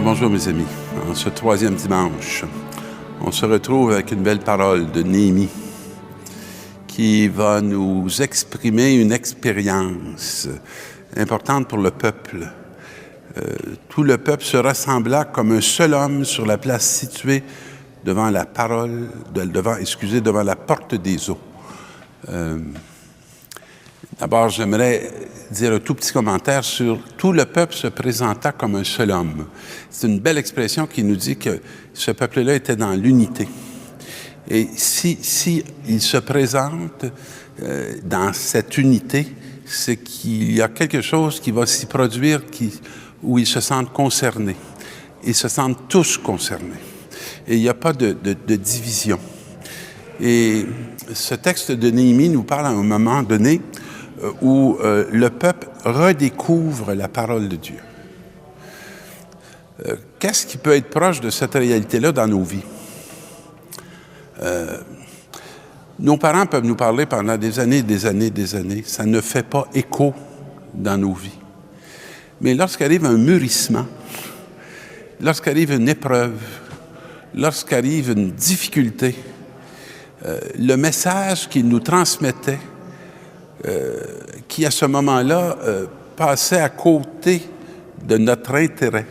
Bonjour mes amis. En ce troisième dimanche, on se retrouve avec une belle parole de Néhémie qui va nous exprimer une expérience importante pour le peuple. Tout le peuple se rassembla comme un seul homme sur la place située devant la porte des eaux. D'abord, j'aimerais dire un tout petit commentaire sur « tout le peuple se présenta comme un seul homme ». C'est une belle expression qui nous dit que ce peuple-là était dans l'unité. Et si il se présente dans cette unité, c'est qu'il y a quelque chose qui va s'y produire où ils se sentent concernés. Ils se sentent tous concernés. Et il n'y a pas de division. Et ce texte de Néhémie nous parle à un moment donné où le peuple redécouvre la parole de Dieu. Qu'est-ce qui peut être proche de cette réalité-là dans nos vies? Nos parents peuvent nous parler pendant des années, des années, des années. Ça ne fait pas écho dans nos vies. Mais lorsqu'arrive un mûrissement, lorsqu'arrive une épreuve, lorsqu'arrive une difficulté, le message qu'ils nous transmettaient, qui à ce moment-là passait à côté de notre intérêt,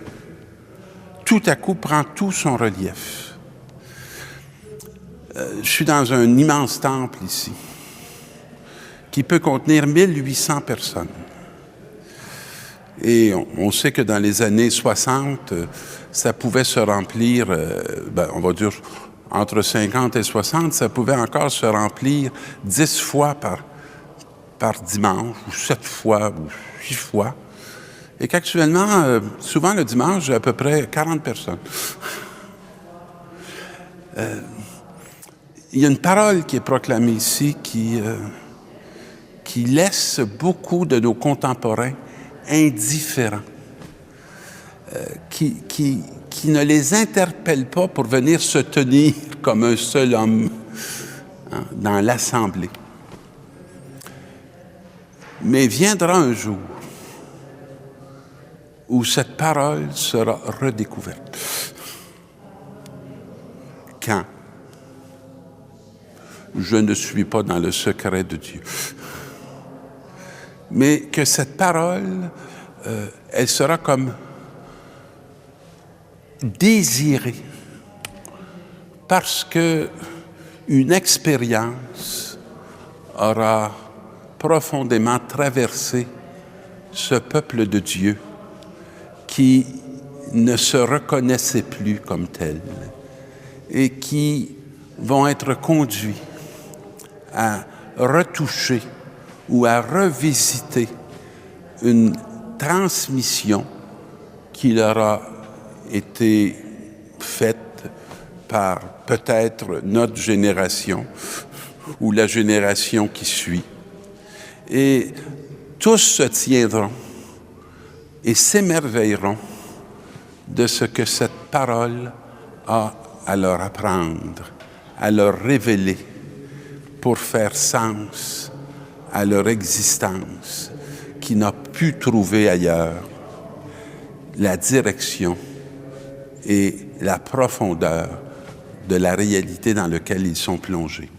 tout à coup prend tout son relief. Je suis dans un immense temple ici, qui peut contenir 1800 personnes. Et on sait que dans les années 60, ça pouvait se remplir, on va dire entre 50 et 60, ça pouvait encore se remplir 10 fois par dimanche, ou 7 fois, ou 6 fois. Et qu'actuellement, souvent le dimanche, j'ai à peu près 40 personnes. Il y a une parole qui est proclamée ici qui laisse beaucoup de nos contemporains indifférents, qui ne les interpelle pas pour venir se tenir comme un seul homme dans l'assemblée. Mais viendra un jour où cette parole sera redécouverte. Quand? Je ne suis pas dans le secret de Dieu. Mais que cette parole, elle sera comme désirée parce que une expérience aura profondément traversé ce peuple de Dieu qui ne se reconnaissait plus comme tel et qui vont être conduits à retoucher ou à revisiter une transmission qui leur a été faite par peut-être notre génération ou la génération qui suit. Et tous se tiendront et s'émerveilleront de ce que cette parole a à leur apprendre, à leur révéler, pour faire sens à leur existence qui n'a pu trouver ailleurs la direction et la profondeur de la réalité dans laquelle ils sont plongés.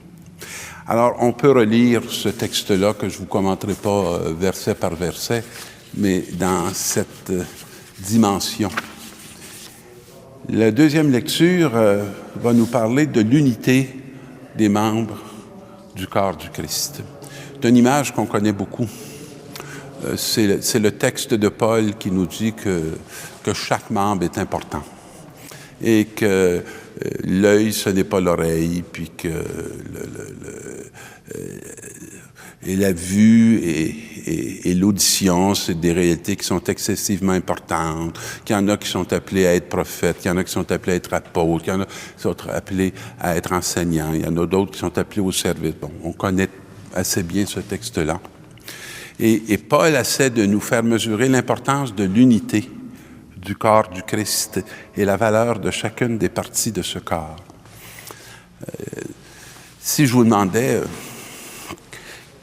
Alors, on peut relire ce texte-là, que je ne vous commenterai pas verset par verset, mais dans cette dimension. La deuxième lecture va nous parler de l'unité des membres du corps du Christ. C'est une image qu'on connaît beaucoup. C'est le texte de Paul qui nous dit que chaque membre est important et que l'œil, ce n'est pas l'oreille, puis que et la vue et l'audition, c'est des réalités qui sont excessivement importantes, qu'il y en a qui sont appelés à être prophètes, qu'il y en a qui sont appelés à être apôtres, qu'il y en a qui sont appelés à être enseignants, il y en a d'autres qui sont appelés au service. Bon, on connaît assez bien ce texte-là. Et Paul essaie de nous faire mesurer l'importance de l'unité du corps du Christ et la valeur de chacune des parties de ce corps. Si je vous demandais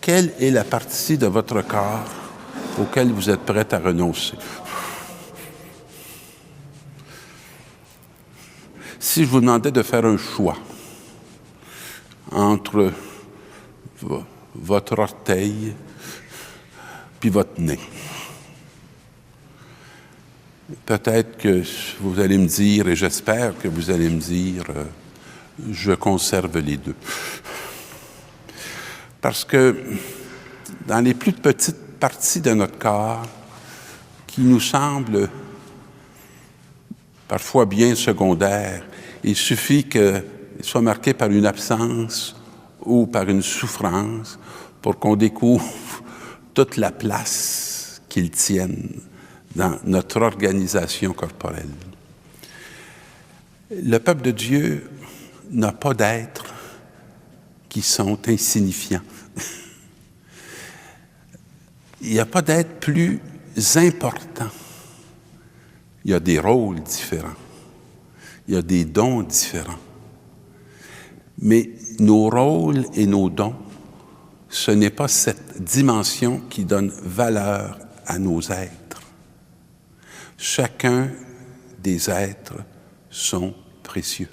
quelle est la partie de votre corps auquel vous êtes prêt à renoncer? Si je vous demandais de faire un choix entre votre orteil puis votre nez, peut-être que vous allez me dire, et j'espère que vous allez me dire, je conserve les deux. Parce que dans les plus petites parties de notre corps, qui nous semblent parfois bien secondaires, il suffit qu'elles soient marquées par une absence ou par une souffrance pour qu'on découvre toute la place qu'ils tiennent dans notre organisation corporelle. Le peuple de Dieu n'a pas d'êtres qui sont insignifiants. Il n'y a pas d'être plus important. Il y a des rôles différents. Il y a des dons différents. Mais nos rôles et nos dons, ce n'est pas cette dimension qui donne valeur à nos êtres. Chacun des êtres sont précieux.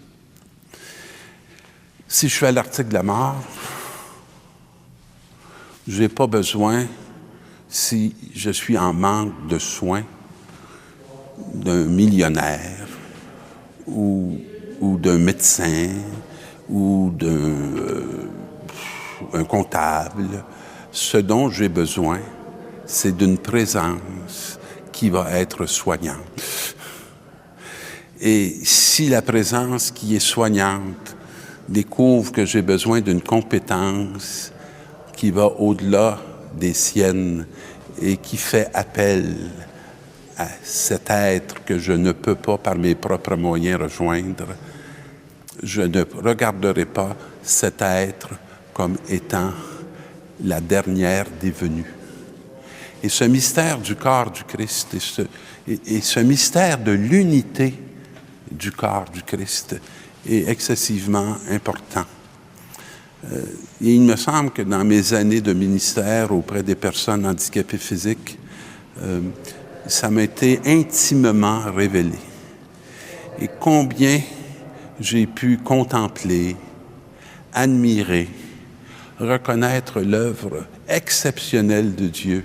Si je fais l'article de la mort, je n'ai pas besoin, si je suis en manque de soins, d'un millionnaire ou d'un médecin ou d'un comptable. Ce dont j'ai besoin, c'est d'une présence qui va être soignante. Et si la présence qui est soignante découvre que j'ai besoin d'une compétence qui va au-delà des siennes et qui fait appel à cet être que je ne peux pas par mes propres moyens rejoindre, je ne regarderai pas cet être comme étant la dernière des venues. Et ce mystère du corps du Christ et ce mystère de l'unité du corps du Christ est excessivement important. Et il me semble que dans mes années de ministère auprès des personnes handicapées physiques, ça m'a été intimement révélé. Et combien j'ai pu contempler, admirer, reconnaître l'œuvre exceptionnelle de Dieu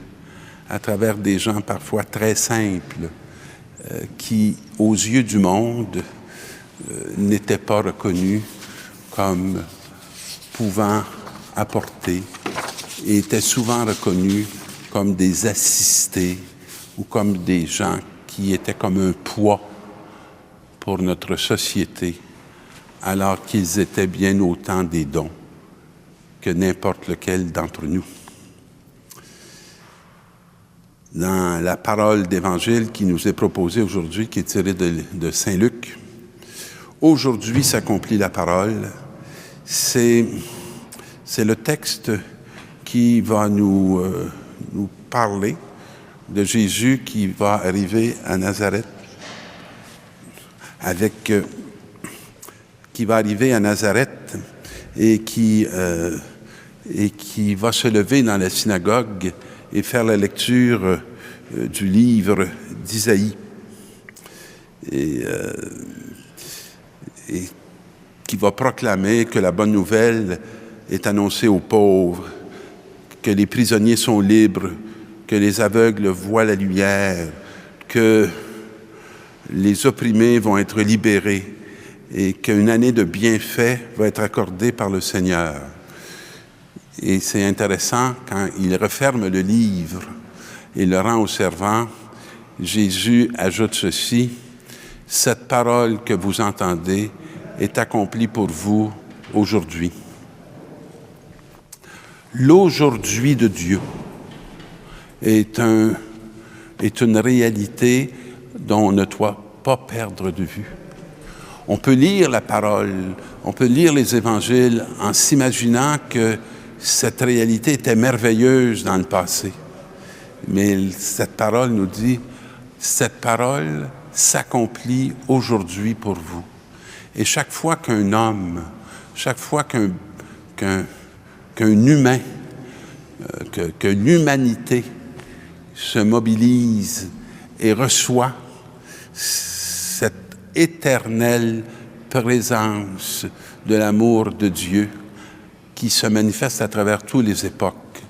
à travers des gens parfois très simples qui, aux yeux du monde, n'étaient pas reconnus comme pouvant apporter et étaient souvent reconnus comme des assistés ou comme des gens qui étaient comme un poids pour notre société, alors qu'ils étaient bien autant des dons que n'importe lequel d'entre nous. Dans la parole d'Évangile qui nous est proposée aujourd'hui, qui est tirée de Saint Luc, aujourd'hui s'accomplit la parole. C'est le texte qui va nous parler de Jésus qui va arriver à Nazareth et qui va se lever dans la synagogue et faire la lecture du livre d'Isaïe et qui va proclamer que la bonne nouvelle est annoncée aux pauvres, que les prisonniers sont libres, que les aveugles voient la lumière, que les opprimés vont être libérés et qu'une année de bienfaits va être accordée par le Seigneur. Et c'est intéressant, quand il referme le livre et le rend au servant, Jésus ajoute ceci: « Cette parole que vous entendez est accomplie pour vous aujourd'hui. » L'aujourd'hui de Dieu est une réalité dont on ne doit pas perdre de vue. On peut lire la parole, on peut lire les évangiles en s'imaginant que cette réalité était merveilleuse dans le passé. Mais cette parole nous dit, cette parole s'accomplit aujourd'hui pour vous. Et chaque fois qu'un homme, chaque fois qu'un humain, que l'humanité se mobilise et reçoit cette éternelle présence de l'amour de Dieu qui se manifeste à travers toutes les époques,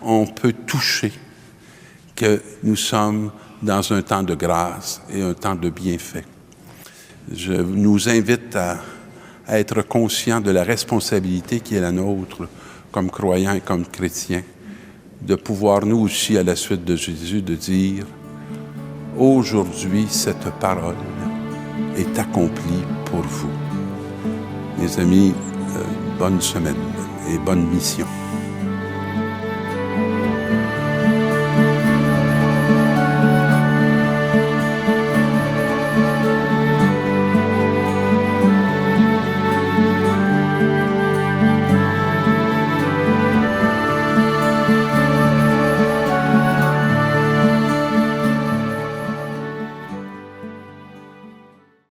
on peut toucher que nous sommes dans un temps de grâce et un temps de bienfait. Je nous invite à être conscients de la responsabilité qui est la nôtre comme croyants et comme chrétiens, de pouvoir nous aussi, à la suite de Jésus, de dire « Aujourd'hui, cette parole est accomplie pour vous. » Mes amis, bonne semaine et bonne mission.